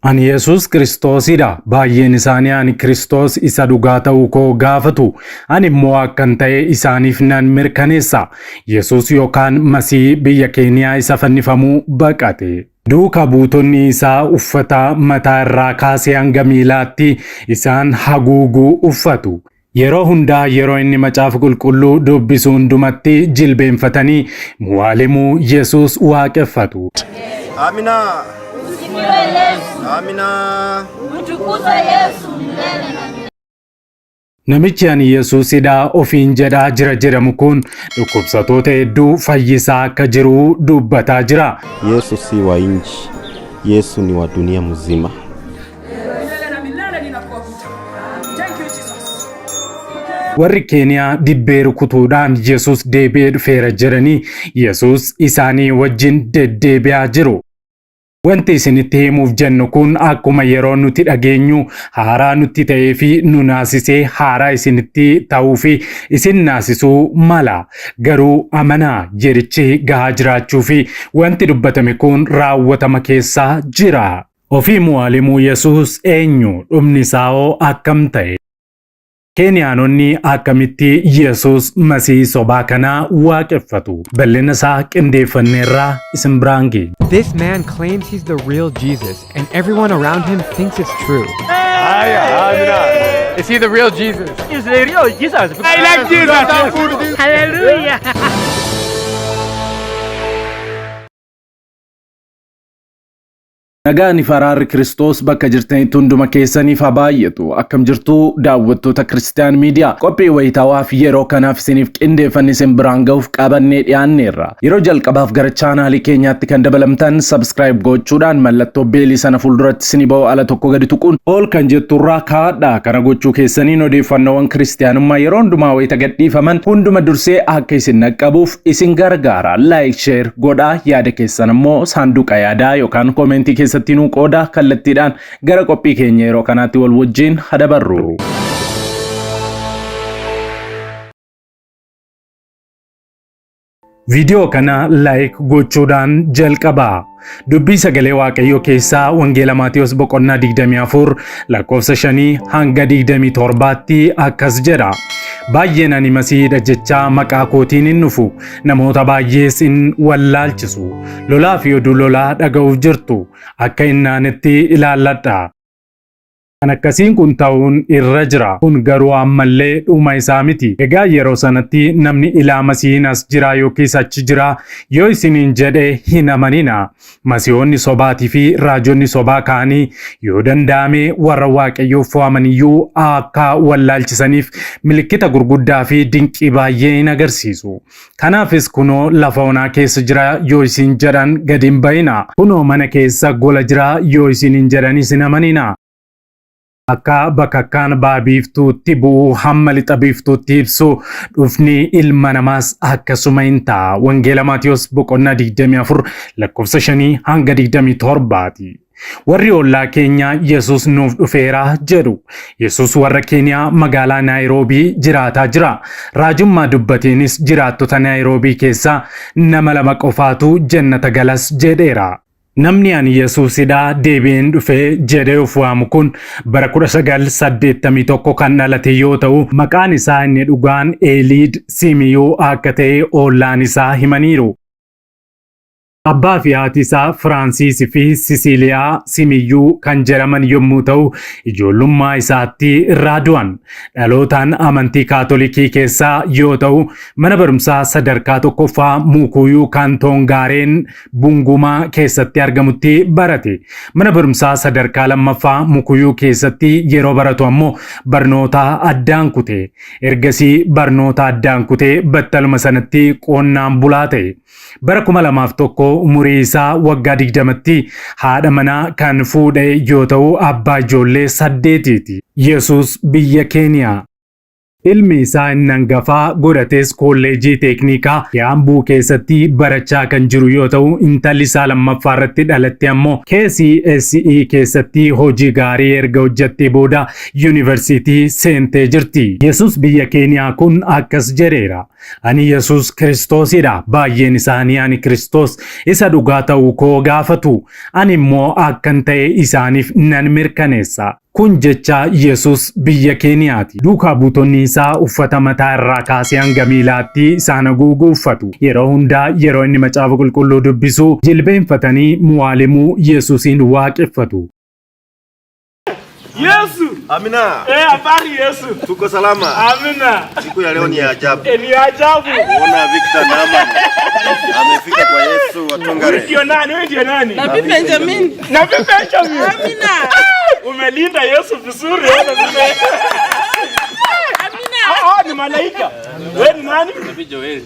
Ani Yesus Kiristoosidha. Baay'een isaanii ani Kiristoos isa dhugaa ta'uu koo gaafatu. Ani immoo akkan ta'e isaaniif nan mirkaneessa. Yesus yookaan Masii biyya Keeniyaa isa fannifamuu baqate. Duuka buutonni isaa uffata mataa irraa kaasee hanga miilaatti isaan haguuguu uffatu. Yeroo hundaa yeroo inni macaafa qulqulluu dubbisu hundumatti jilbeenfatanii muwaalimuu Yesus waaqeffatu. Amina. Amina. Mtukuza Yesu milele. Namichi ani Yesuusidha ofiin jedhaa jira jedhamu kun dhukkubsattoota hedduu fayyisaa akka jiru dubbataa jira. Yesu si wa nchi. Yesu ni wa dunia mzima. Warri Keeniyaa dibbee rukutuudhaan Yesus deebi'ee dhufeera jedhanii Yesus isaanii wajjin deddeebi'aa jiru. Wanti isinitti himuuf jennu kun akkuma yeroo nuti dhageenyu haaraa nutti ta'ee fi nu naasisee haaraa isinitti ta'uu fi isin naasisuu mala. Garuu amanaa jerichi gahaa jiraachuu fi wanti dubbatame kun raawwatama keessaa jira. Ofii muwaalimuu Yesus eenyu? Dhumni isaa'oo akkam ta'e? Keeniyaanonni akkamitti Yesus Masii sobaa kanaa waaqeffatu? Bal'ina isaa qindeeffanneerraa isin biraan geenye. This man claims he's the real Jesus, and everyone around him thinks it's true. Is he the real Jesus? Is the real Jesus? I like Jesus. Hallelujah. Nagaan faraarri Kiristoos bakka jirtanitti hunduma keessaniif haa baay'atu. Akkam jirtu daawwattoota Kiristiyaan Miidiyaa. Qophii wayitaawaa fi yeroo kanaaf isiniif qindeeffanne isin biraan ga'uuf qabannee dhiyaanneerra. Yeroo jalqabaaf gara chaanaalii keenyaatti kan dabalamtan subscribe gochuudhaan mallattoo beelii sana fuulduratti isinii ba'u ala tokko gadi tuquun ol kan jetturraa kaadhaa. Kana gochuu keessaniin odeeffannoowwan Kiristiyaanummaa yeroo hundumaa wayita gadhiifaman hunduma dursee akka isin naqqabuuf isin gargaara. Like, share godhaa. Yaada keessan immoo saanduqa yaadaa yookaan koomentii keessatti nu qooda kallattiidhaan gara qophii keenya yeroo kanaatti wal wajjin hadabarru. Video kana like gochuudhaan jalqabaa. Dubbii sagalee Waaqayyoo keessaa Wangeela Maatiyos boqonnaa 24 lakkoofsa 5 hanga 27tti akkas jedha. Baay'een ani Masiihidha jechaa maqaa kootiin hin dhufu. Namoota baay'ees hin wallaalchisu. Lolaa fi oduu lolaa dhaga'uuf jirtu. Akka innaanetti ilaalladha. Kan akkasiin kun ta'uun irra jira. Kun garuu ammallee dhuma isaa miti. Egaa yeroo sanatti namni ilaa Masiihiin as jira yookiis achi jira yoo isiniin jedhe hin amanina. Masiihonni sobaatii fi raajonni sobaa ka'anii yoo danda'ame warra Waaqayyoof fo'amaniyyuu akka wallaalchisaniif milikkita gurguddaa fi dinqii baay'ee hin agarsiisu. Kanaafis kunoo lafa onaa keessa jira yoo isin jedhan gadi hin ba'ina. Kunoo mana keessa gola jira yoo isiniin jedhanis hin amanina. Akka bakakkaan baabiiftuutti bu'uu hamma lixa biiftuutti ibsu dhufni ilma namaas akkasuma hin ta'a. Wangeela Maatiyos boqonnaa 24 lakkoofsa 5 hanga 27ti. Warri ollaa keenya Yesus nuuf dhufeera jedhu. Yesus warra Keeniyaa magaalaa Naayiroobii jiraataa jira. Raajummaa dubbateenis jiraattota Naayiroobii keessaa nama 2 qofaatu jannata galas jedheera. Namni ani Yesuusidha deebi'een dhufee jedhee of waamu kun bara 1981 kan dhalate yoo ta'u maqaan isaa inni dhugaan Eliid Simiyuu akka ta'e ollaan isaa himaniiru. Abbaa fi haati isaa Firaansiis fi Sisiiliyaa Simiyyuu kan jedhaman yommuu ta'u ijoollummaa isaatti irraa du'an. Dhalootaan amantii Kaatolikii keessaa yoo ta'u mana barumsaa sadarkaa tokkoffaa Mukuyuu Kaantoon Gaareen Bungumaa keessatti argamutti barate. Mana barumsaa sadarkaa lammaffaa Mukuyuu keessatti yeroo baratu ammoo barnoota addaan kute. Ergasii barnoota addaan kutee battaluma sanatti qonnaan bulaa ta'e. Bara 2001 umurii isaa waggaa 20tti haadha manaa kan fuudhe yoo ta'u abbaa ijoollee 8ti. Yesus biyya Keeniyaa. Ilmi isaa inni hangafaa godhates kolleejii teeknikaa Kiambuu keessatti barachaa kan jiru yoo ta'u intalli isaa lammaffaa irratti dhalatte ammoo KCSE keessatti hojii gaarii erga hojjattee booda yuunivarsiitii seentee jirti. Yesus biyya Keeniyaa kun akkas jedheera. Ani Yesuus Kiristoosidha. Baay'een isaanii ani Kiristoos isa dhugaa ta'uu koo gaafatu. Ani immoo akkan ta'e isaaniif nan mirkaneessa. Kun jecha Yesuus biyya Keeniyaati. Duukaa buutonni isaa uffata mataa irraa kaasee hanga miilaatti isaan haguugu uffatu. Yeroo hundaa yeroo inni macaafa qulqulluu dubbisu jilbeenfatanii muwaalimuu Yesuusiin waaqeffatu. Yesu. Amina. Habari Yesu. Tuko salama. Amina. Siku ya leo ni ya ajabu. Ni ajabu. Kuona Victor Naman amefika kwa Yesu wa Tongare. Ndio nani? Wewe ndio nani? Nabii Benjamin. Nabii Benjamin. Amina. Umelinda Yesu vizuri. Amina. Ni malaika. Wewe ni nani? Nabii Joel.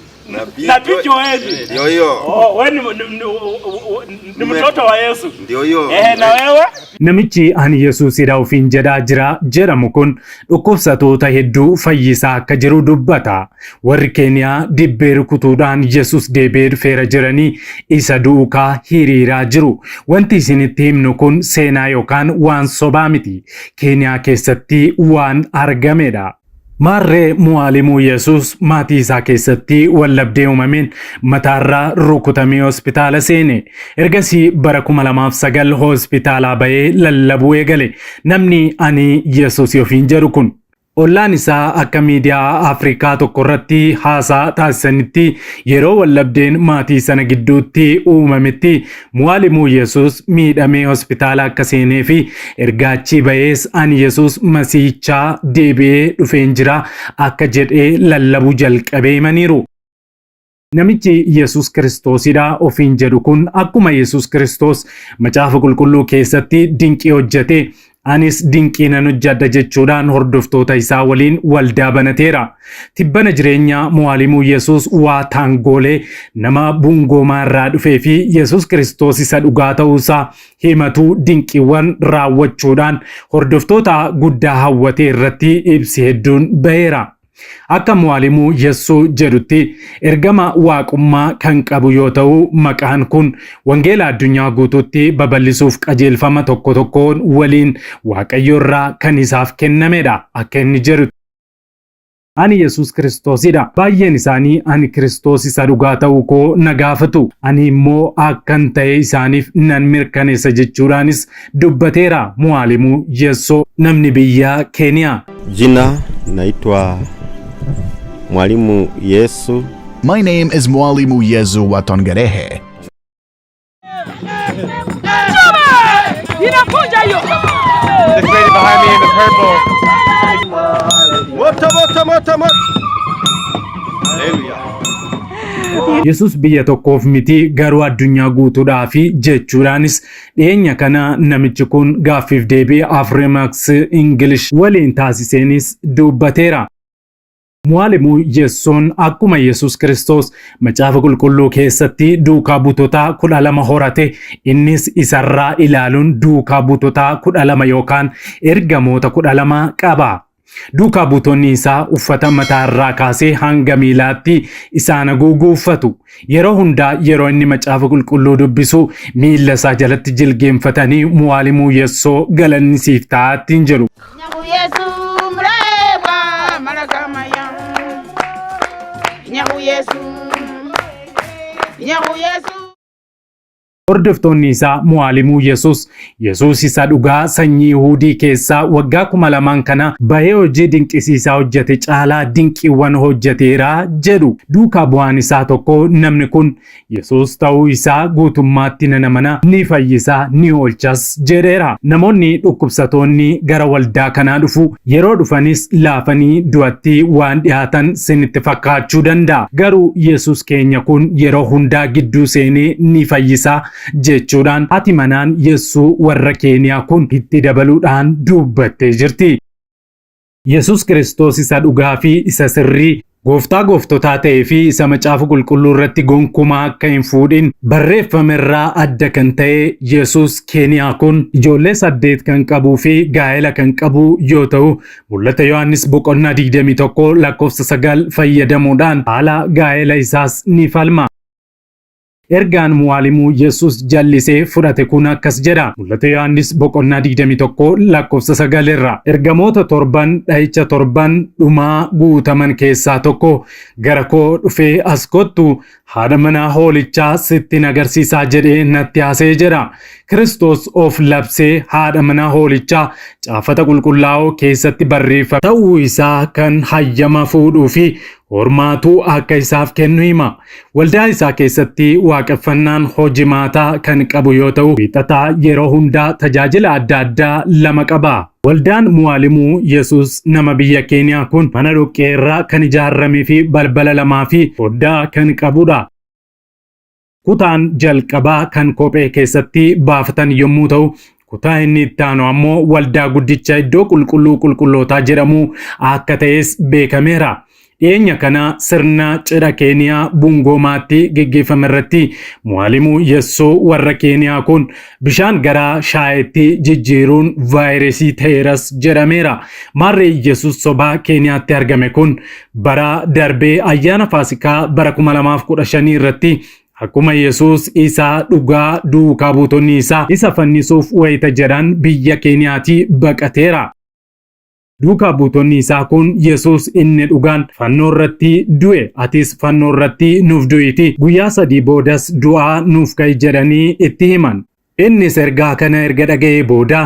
Nabii Joel. Ndio hiyo. Wewe ni mtoto wa Yesu. Ndio hiyo. Na wewe? Namichi ani Yesuusidha ofiin jedhaa jira jedhamu kun dhukkubsatoota hedduu fayyisaa akka jiru dubbata. Warri Keeniyaa dibbee rukutuudhaan Yesuus deebi'ee dhufeera jiranii isa duukaa hiriiraa jiru. Wanti isinitti himnu kun seenaa yookaan waan sobaa miti. Keeniyaa keessatti waan argamedha. Maarree muwaalimuu Yesuus maatii isaa keessatti wallabdee uumameen mataarraa rukutamee hospitaala seene. Ergasii bara 2009 hospitaalaa bahee lallabuu eegale. Namni ani Yesuus ofiin jedhu kun ollaan isaa akka miidiyaa Afrikaa tokko irratti haasaa taasisanitti yeroo wallabdeen maatii sana gidduutti uumametti muwaalimuu Yesuus miidhamee hospitaala akka seenee fi ergaachi bahees ani Yesuus masiichaa deebi'ee dhufeen jira akka jedhee lallabuu jalqabee himaniiru. Namichi Yesuus Kiristoosidha ofiin jedhu kun akkuma Yesuus Kiristoos macaafa qulqulluu keessatti dinqii hojjete anis dinqii nan hojjedha jechuudhaan hordoftoota isaa waliin waldaa banateera. Tibbana jireenya muwaalimuu Yesuus waa taangoolee nama bungoomaa irraa dhufee fi Yesuus Kiristoos isa dhugaa ta'uusaa himatu dinqiiwwan raawwachuudhaan hordoftoota guddaa hawwatee irratti ibsi hedduun baheera. Akka muwaalimuu Yesuus jedhutti ergama waaqummaa kan qabu yoo ta'u maqaan kun wangeela addunyaa guutuutti babal'isuuf qajeelfama tokko tokkoon waliin Waaqayyo irraa kan isaaf kennamedha. Akka inni jedhutti ani Yesuus Kiristoosidha. Baay'een isaanii ani Kiristoos isa dhugaa ta'uu koo na gaafatu. Ani immoo akkan ta'e isaaniif nan mirkaneessa jechuudhaanis dubbateera muwaalimuu Yesuus namni biyya Keeniyaa. Jina naitwa Mwalimu Yesu. My name is Mwalimu Yesu wa Tongarehe. This lady behind me in the purple. Moto moto moto moto. Hallelujah. Yesuus biyya tokkoof miti garuu addunyaa guutuudhaaf jechuudhaanis dhiyeenya kana namichi kun gaaffiif deebii Afrimax English waliin taasiseenis dubbateera. Muwaalimuu Yesuun akkuma Yesuus Kiristoos macaafa qulqulluu keessatti duukaa buutotaa 12 horate innis isarraa ilaaluun duukaa buutotaa 12 yookaan ergamoota 12 qaba. Duukaa buutonni isaa uffata mataarraa kaasee hanga miilaatti isaan haguuguu uffatu. Yeroo hundaa yeroo inni macaafa qulqulluu dubbisu miilla isaa jalatti jilgeenfatanii muwaalimuu Yesuus galanni siif ta'aattiin jedhu. Hordoftoonni isaa muwaalimuu Yesuus isa dhugaa sanyii Yihuudii keessaa waggaa 2000 kana bahee hojii dinqisiisaa hojjete caalaa dinqiiwwan hojjeteera jedhu. Duukaa bu'aan isaa tokko namni kun Yesuus ta'uu isaa guutummaatti nan amana ni fayyisaa ni oolchas jedheera. Namoonni dhukkubsatoonni gara waldaa kanaa dhufu yeroo dhufanis laafanii du'atti waan dhiyaatan sinitti fakkaachuu danda'a. Garuu Yesuus keenya kun yeroo hundaa gidduu seenee ni fayyisaa jechuudhaan ati manaan Yesuus warra Keeniyaa kun itti dabaluudhaan dubbattee jirti. Yesuus Kiristoos isa dhugaa fi isa sirrii gooftaa gooftotaa ta'ee fi isa macaafa qulqulluu irratti gonkumaa akka hin fuudhin barreeffamerraa adda kan ta'e Yesuus Keeniyaa kun ijoollee 8 kan qabuu fi gaa'ela kan qabu yoo ta'u mul'ata Yohaannis boqonnaa 21 lakkoofsa 9 fayyadamuudhaan haala gaa'ela isaas ni falma. Ergaan muwaalimuu Yesuus jallisee fudhate kun akkas jedha. Mul'ata Yohaannis boqonnaa 21 lakkoofsa 9 irra. Ergamoota torban dha'icha torban dhumaa guutaman keessaa tokko gara koo dhufee as kottu haadha manaa hoolichaa sittin agarsiisaa jedhee natti haasee jedha. Kiristoos of labsee haadha manaa hoolichaa caafata qulqullaa'oo keessatti barreeffame ta'uu isaa kan hayyama fuudhuu fi hormaatu akka isaaf kennu hima. Waldaa isaa keessatti waaqeffannaan hojimaataa kan qabu yoo ta'u, wiixataa yeroo hundaa tajaajila adda addaa lama qaba. Waldaan muwaalimuu Yesuus nama biyya Keeniyaa kun mana dhoqqee irraa kan ijaarramee fi balbala lamaa fi foddaa kan qabudha. Kutaan jalqabaa kan kophee keessatti baafatan yommuu ta'u, kutaa inni itti aanu ammoo waldaa guddicha iddoo qulqulluu qulqullootaa jedhamu akka ta'es beekameera. Dhiyeenya kana sirna cidha Keeniyaa Bungoomaatti geggeeffame irratti muwaalimuu Yesuus warra Keeniyaa kun bishaan gara shaayetti jijjiiruun vaayirasii ta'eeras jedhameera. Maarree Yesuus sobaa Keeniyaatti argame kun bara darbee ayyaana Faasikaa bara 2015 irratti akkuma Yesuus isa dhugaa duukaa buutonni isaa isa fannisuuf wayita jedhan biyya Keeniyaatti baqateera. Duukaa buutonni isaa kun Yesuus inni dhugaan fannoo irratti du'e, atis fannoo irratti nuuf du'iti, guyyaa 3 boodas du'aa nuuf ka'i jedhanii itti himan. Innis ergaa kana erga dhaga'ee booda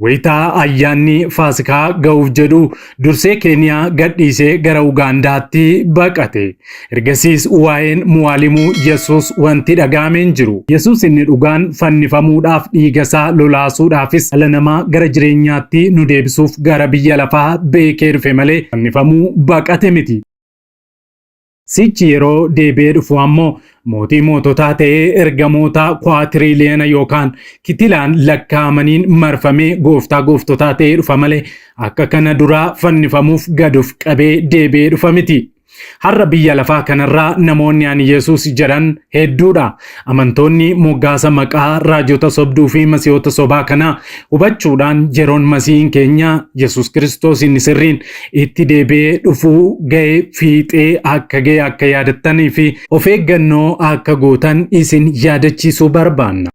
wayitaa ayyaanni Faasikaa ga'uuf jedhu dursee Keeniyaa gadhiisee gara Ugaandaatti baqate. Ergasiis waa'een muwaalimuu Yesuus wanti dhaga'ameen jiru. Yesuus inni dhugaan fannifamuudhaaf dhiigasaa lolaasuudhaafis dhala namaa gara jireenyaatti nu deebisuuf gara biyya lafaa beekee dhufe malee fannifamuu baqate miti. Sichi yeroo deebi'ee dhufu ammoo mootii moototaa ta'ee ergamoota kwaatiriliyoona yookaan kitilaan lakkaa'amaniin marfamee gooftaa gooftotaa ta'ee dhufa malee akka kana duraa fannifamuuf gaduuf qabee deebi'ee dhufa miti. Har'a biyya lafaa kanarraa namoonni ani Yesuus jedhan hedduudha. Amantoonni moggaasa maqaa raajota sobduu fi masiihota sobaa kana hubachuudhaan yeroon masiihin keenya Yesuus Kiristoos inni sirriin itti deebi'ee dhufuu ga'ee fiixee akka ga'e akka yaadattanii fi of eeggannoo akka gootan isin yaadachiisuu barbaanna.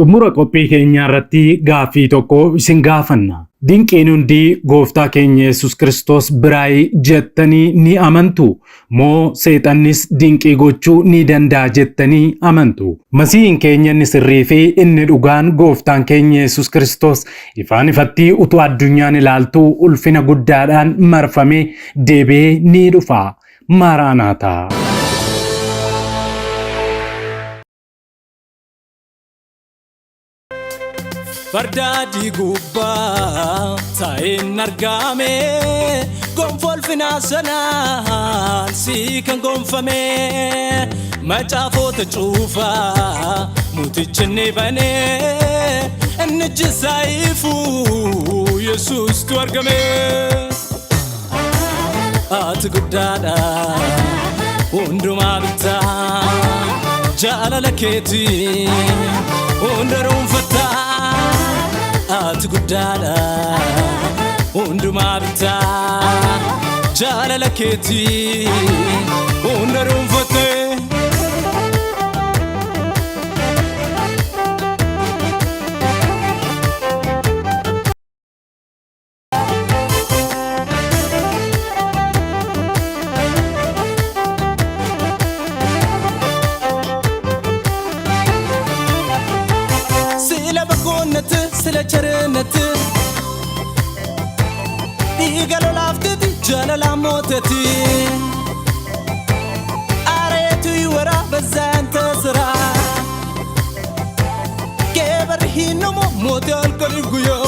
Xumura qophii keenyaa irratti gaaffii tokko isin gaafanna. Dinqiin hundi gooftaa keenya Yesuus Kiristoos biraa jettanii ni amantu moo seexannis dinqii gochuu ni danda'a jettanii amantu? Masiihin keenya inni sirrii fi inni dhugaan gooftaan keenya Yesuus Kiristoos ifaan ifatti utuu addunyaan ilaaltu ulfina guddaadhaan marfamee deebi'ee ni dhufa. Maaraanaataa. Fardaadii gubbaa taa'een argame gonfolfina sanaan si kan gonfame macaafoota cuufaa mutichi ni banee inni jisaayifu Yesuustu argame. Ati guddaadha hundumaa bittaa jaalala keetii hunda dhuunfataa. Ati guddaadha hundumaa bittaa jaalala keetii hunda dhuunfattee. Sila bagoonnati sila cherennati Igalo laftati jalala motati Aretu yuwara bazanta sira Kebar hinomo mote alkali guyo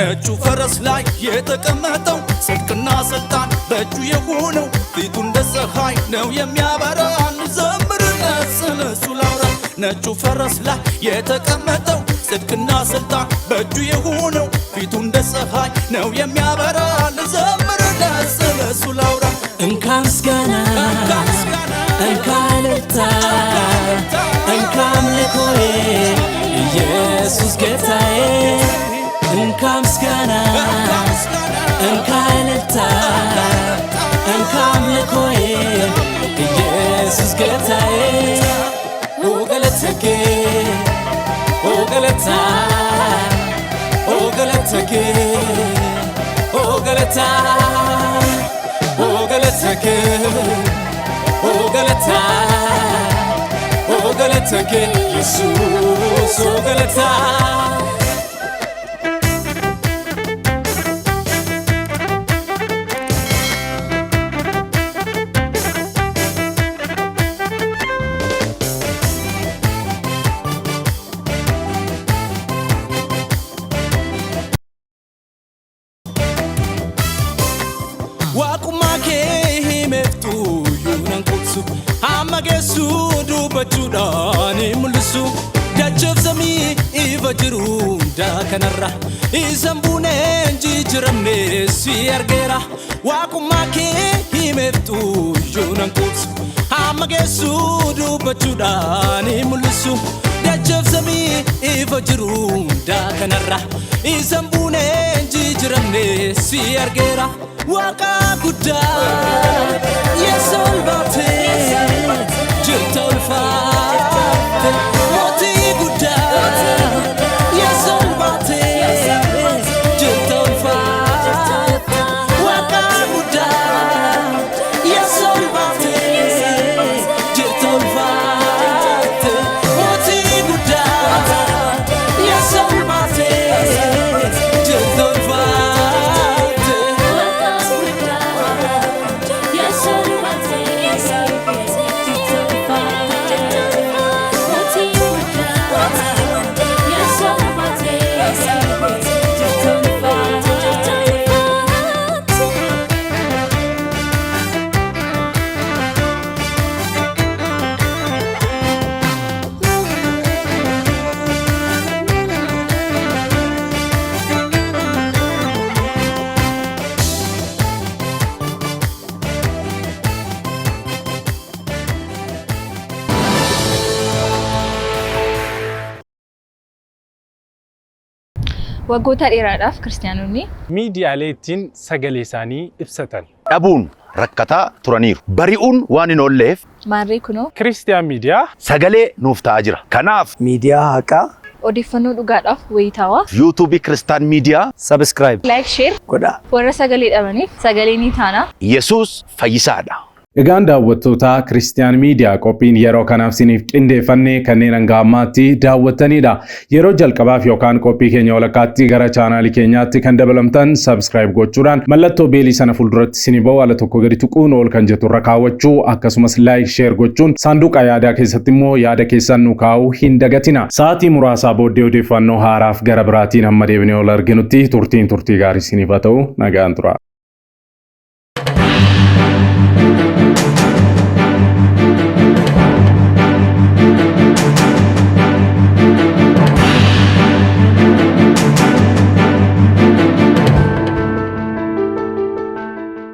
ነጩ ፈረስ ላይ የተቀመጠው ጽድቅና ስልጣን በእጁ የሆነው ፊቱ እንደ ፀሐይ ነው የሚያበራ እንዘምርለት ስለሱ ላውራ ነጩ ፈረስ ላይ የተቀመጠው ጽድቅና ስልጣን በእጁ የሆነው ፊቱ እንደ ፀሐይ ነው የሚያበራ እንዘምርለት ስለሱ ላውራ እንካ ምስጋና እንካ እልልታ እንካ አምልኮዬ ኢየሱስ ጌታዬ እንካ ምስጋና እንካ እልልታ እንካ አምልኮዬ ኢየሱስ ጌታዬ Wakuma ke himeftu yunan kutsu Amma gesu dubachudani mulsu Dachaf zami iva jiru da kanarra Isambune jijiramne si argera Wakuma ke himeftu yunan kutsu Amma gesu dubachudani mulsu Dachaf zami iva jiru da kanarra Isambune jijiramne si argera Waka Buddha, yes, all about it. Gentle Father, Moti Buddha, yes, all about it. Gentle Father, Waka Buddha, yes, all about it. Gentle Father, Moti Buddha, yes, all about it. Gentle Father. Waggoota dheeraadhaaf kiristaanonni miidiyaaleen sagalee isaanii ibsatan dhabuun rakkataa turaniiru. Bari'uun waan hin oolleef maarree kunoo Kiristiyaan miidiyaa sagalee nuuf ta'aa jira. Kanaaf miidiyaa haqaa odeeffannoo dhugaadhaaf wayitaawaa YouTube Kiristaan miidiyaa subscribe like share godhaa. warra sagalee dhabaniif sagalee ni taana. Yesuus fayyisaadha. Egaan daawwattoota Kiristiyaan miidiyaa qophiin yeroo kanaaf siniif qindeeffannee kanneen hanga ammaatti daawwattanidha. Yeroo jalqabaaf yookaan qophii keenya walakkaatti gara chaanaalii keenyaatti kan dabalamtan subscribe gochuudhaan mallattoo beelii sana fuulduratti sinii ba'u ala tokko gadi tuquun ol kan jettu irra kaawwachuu akkasumas like share gochuun saanduqa yaadaa keessatti immoo yaada keessan nu kaa'uu hin dagatina. Sa'aatii muraasaa booddee odeeffannoo haaraaf gara biraatiin hamma deebinee ol arginutti turtii gaarii siniif haa ta'u nagaan tura.